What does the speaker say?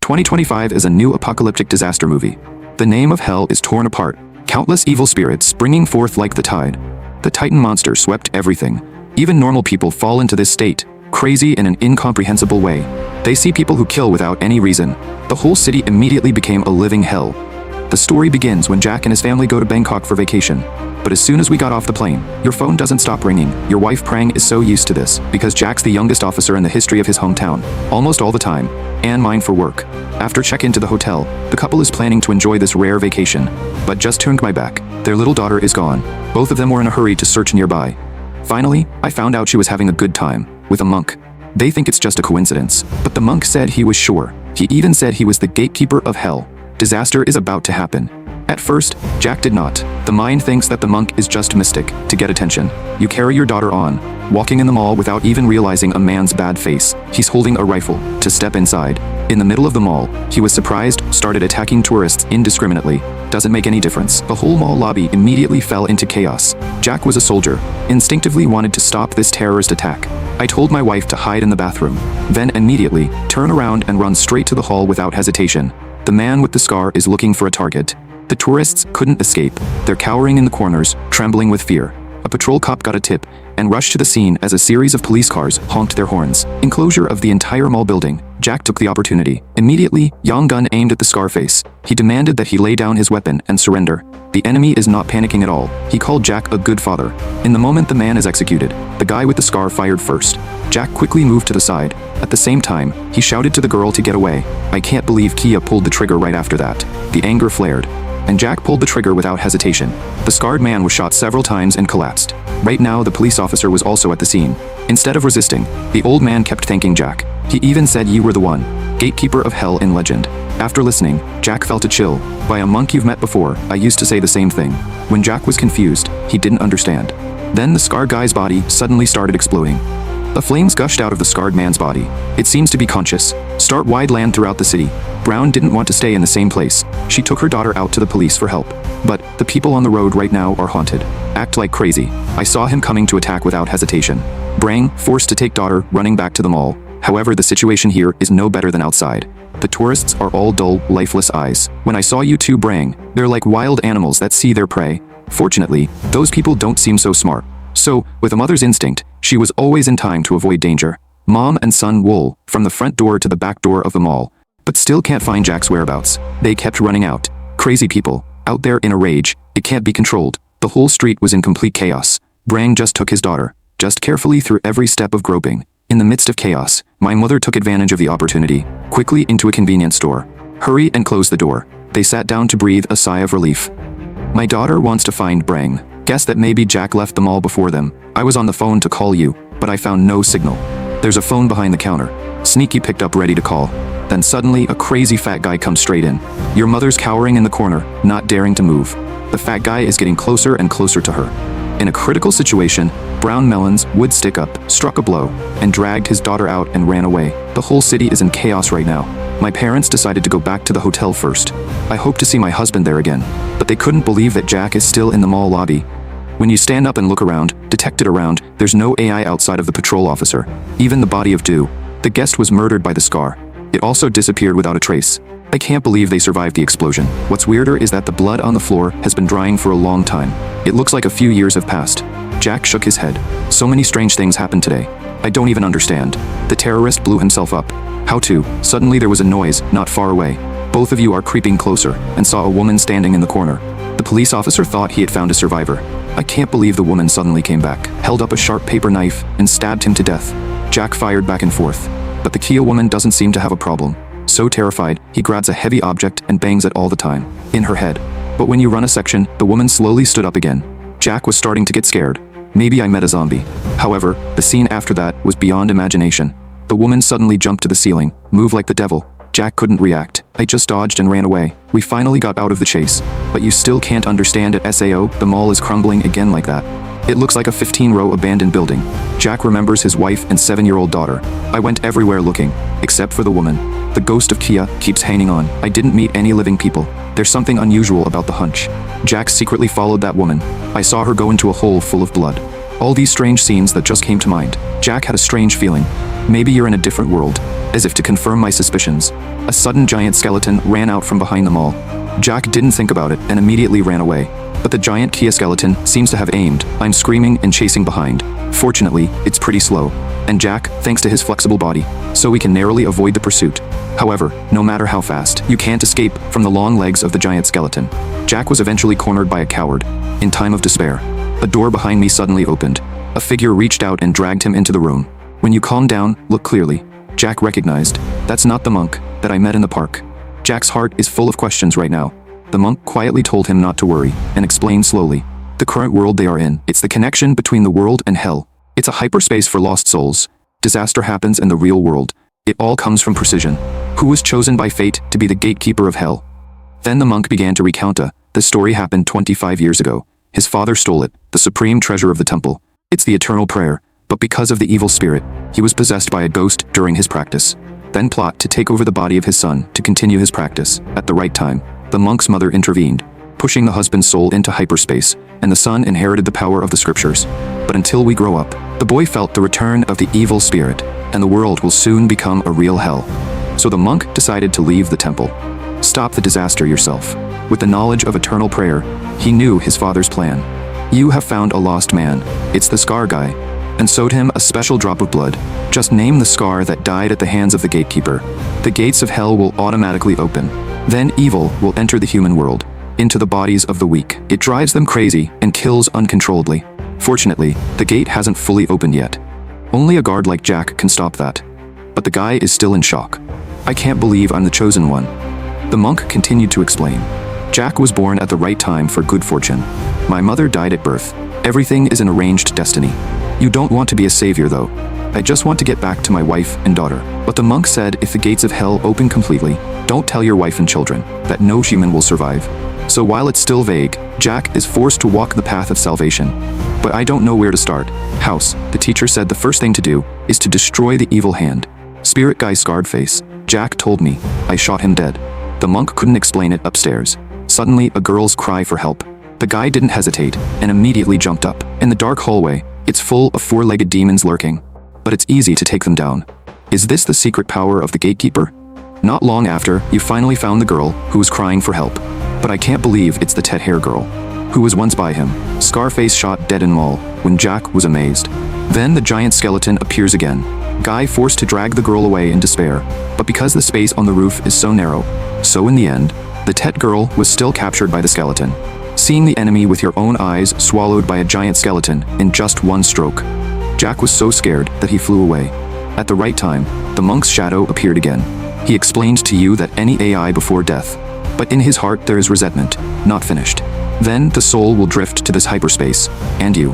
2025 is a new apocalyptic disaster movie. The name of hell is torn apart, countless evil spirits springing forth like the tide. The Titan monster swept everything. Even normal people fall into this state, crazy in an incomprehensible way. They see people who kill without any reason. The whole city immediately became a living hell. The story begins when Jack and his family go to Bangkok for vacation. But as soon as we got off the plane, your phone doesn't stop ringing. Your wife Prang is so used to this, because Jack's the youngest officer in the history of his hometown, almost all the time, and mine for work. After check-in to the hotel, the couple is planning to enjoy this rare vacation, but just turned my back. Their little daughter is gone. Both of them were in a hurry to search nearby. Finally, I found out she was having a good time, with a monk. They think it's just a coincidence, but the monk said he was sure. He even said he was the gatekeeper of hell. Disaster is about to happen. At first, Jack did not. The mind thinks that the monk is just mystic, to get attention. You carry your daughter on, walking in the mall without even realizing a man's bad face. He's holding a rifle, to step inside. In the middle of the mall, he was surprised, started attacking tourists indiscriminately. Doesn't make any difference. The whole mall lobby immediately fell into chaos. Jack was a soldier, instinctively wanted to stop this terrorist attack. I told my wife to hide in the bathroom, then immediately turn around and run straight to the hall without hesitation. The man with the scar is looking for a target. The tourists couldn't escape. They're cowering in the corners, trembling with fear. A patrol cop got a tip and rushed to the scene as a series of police cars honked their horns. Enclosure of the entire mall building. Jack took the opportunity. Immediately, Yang Gun aimed at the Scarface. He demanded that he lay down his weapon and surrender. The enemy is not panicking at all. He called Jack a good father. In the moment the man is executed, the guy with the scar fired first. Jack quickly moved to the side. At the same time, he shouted to the girl to get away. I can't believe Kia pulled the trigger right after that. The anger flared, and Jack pulled the trigger without hesitation. The scarred man was shot several times and collapsed. Right now, the police officer was also at the scene. Instead of resisting, the old man kept thanking Jack. He even said, "You were the one, gatekeeper of hell in legend." After listening, Jack felt a chill. By a monk you've met before, I used to say the same thing. When Jack was confused, he didn't understand. Then the scarred guy's body suddenly started exploding. The flames gushed out of the scarred man's body. It seems to be conscious. Start wide land throughout the city. Brown didn't want to stay in the same place. She took her daughter out to the police for help. But the people on the road right now are haunted. Act like crazy. I saw him coming to attack without hesitation. Brang, forced to take daughter, running back to the mall. However, the situation here is no better than outside. The tourists are all dull, lifeless eyes. When I saw you two Brang, they're like wild animals that see their prey. Fortunately, those people don't seem so smart. So, with a mother's instinct, she was always in time to avoid danger. Mom and son wool, from the front door to the back door of the mall. But still can't find Jack's whereabouts. They kept running out. Crazy people, out there in a rage. It can't be controlled. The whole street was in complete chaos. Brang just took his daughter, just carefully through every step of groping. In the midst of chaos, my mother took advantage of the opportunity, quickly into a convenience store. Hurry and close the door. They sat down to breathe a sigh of relief. My daughter wants to find Brang. Guess that maybe Jack left the mall before them. I was on the phone to call you, but I found no signal. There's a phone behind the counter. Sneaky picked up ready to call. Then suddenly a crazy fat guy comes straight in. Your mother's cowering in the corner, not daring to move. The fat guy is getting closer and closer to her. In a critical situation, Brown Melon's wood stick up, struck a blow, and dragged his daughter out and ran away. The whole city is in chaos right now. My parents decided to go back to the hotel first. I hope to see my husband there again, but they couldn't believe that Jack is still in the mall lobby. When you stand up and look around, detected around, there's no AI outside of the patrol officer. Even the body of Du, the guest, was murdered by the scar. It also disappeared without a trace. I can't believe they survived the explosion. What's weirder is that the blood on the floor has been drying for a long time. It looks like a few years have passed. Jack shook his head. So many strange things happened today. I don't even understand. The terrorist blew himself up. How to? Suddenly there was a noise, not far away. Both of you are creeping closer, and saw a woman standing in the corner. The police officer thought he had found a survivor. I can't believe the woman suddenly came back, held up a sharp paper knife, and stabbed him to death. Jack fired back and forth. But the Kia woman doesn't seem to have a problem. So terrified, he grabs a heavy object and bangs it all the time, in her head. But when you run a section, the woman slowly stood up again. Jack was starting to get scared. Maybe I met a zombie. However, the scene after that was beyond imagination. The woman suddenly jumped to the ceiling, moved like the devil. Jack couldn't react. I just dodged and ran away. We finally got out of the chase. But you still can't understand at SAO, the mall is crumbling again like that. It looks like a 15-row abandoned building. Jack remembers his wife and 7-year-old daughter. I went everywhere looking, except for the woman. The ghost of Kia keeps hanging on. I didn't meet any living people. There's something unusual about the hunch. Jack secretly followed that woman. I saw her go into a hole full of blood. All these strange scenes that just came to mind. Jack had a strange feeling. Maybe you're in a different world. As if to confirm my suspicions, a sudden giant skeleton ran out from behind them all. Jack didn't think about it and immediately ran away. But the giant Kia skeleton seems to have aimed. I'm screaming and chasing behind. Fortunately, it's pretty slow. And Jack, thanks to his flexible body, so we can narrowly avoid the pursuit. However, no matter how fast, you can't escape from the long legs of the giant skeleton. Jack was eventually cornered by a coward. In time of despair, a door behind me suddenly opened. A figure reached out and dragged him into the room. When you calm down, look clearly. Jack recognized, that's not the monk that I met in the park. Jack's heart is full of questions right now. The monk quietly told him not to worry and explained slowly. The current world they are in, it's the connection between the world and hell. It's a hyperspace for lost souls. Disaster happens in the real world. It all comes from precision. Who was chosen by fate to be the gatekeeper of hell? Then the monk began to recount the story happened 25 years ago. His father stole it, the supreme treasure of the temple. It's the eternal prayer, but because of the evil spirit, he was possessed by a ghost during his practice. Then plot to take over the body of his son to continue his practice. At the right time, the monk's mother intervened, pushing the husband's soul into hyperspace, and the son inherited the power of the scriptures. But until we grow up, the boy felt the return of the evil spirit, and the world will soon become a real hell. So the monk decided to leave the temple. Stop the disaster yourself. With the knowledge of eternal prayer, he knew his father's plan. You have found a lost man. It's the Scar guy. And sowed him a special drop of blood. Just name the Scar that died at the hands of the gatekeeper. The gates of hell will automatically open. Then evil will enter the human world, into the bodies of the weak. It drives them crazy and kills uncontrolledly. Fortunately, the gate hasn't fully opened yet. Only a guard like Jack can stop that. But the guy is still in shock. I can't believe I'm the chosen one. The monk continued to explain. Jack was born at the right time for good fortune. My mother died at birth. Everything is an arranged destiny. You don't want to be a savior though. I just want to get back to my wife and daughter. But the monk said if the gates of hell open completely, don't tell your wife and children that no human will survive. So while it's still vague, Jack is forced to walk the path of salvation. But I don't know where to start. House, the teacher said the first thing to do is to destroy the evil hand. Spirit guy scarred face. Jack told me. I shot him dead. The monk couldn't explain it upstairs. Suddenly, a girl's cry for help. The guy didn't hesitate and immediately jumped up. In the dark hallway, it's full of four-legged demons lurking. But it's easy to take them down. Is this the secret power of the gatekeeper? Not long after, you finally found the girl who was crying for help. But I can't believe it's the Tet hair girl, who was once by him. Scarface shot dead in mall, when Jack was amazed. Then the giant skeleton appears again. Guy forced to drag the girl away in despair, but because the space on the roof is so narrow, so in the end, the Tet girl was still captured by the skeleton. Seeing the enemy with your own eyes swallowed by a giant skeleton in just one stroke. Jack was so scared that he flew away. At the right time, the monk's shadow appeared again. He explained to you that any AI before death, but in his heart there is resentment, not finished. Then the soul will drift to this hyperspace, and you,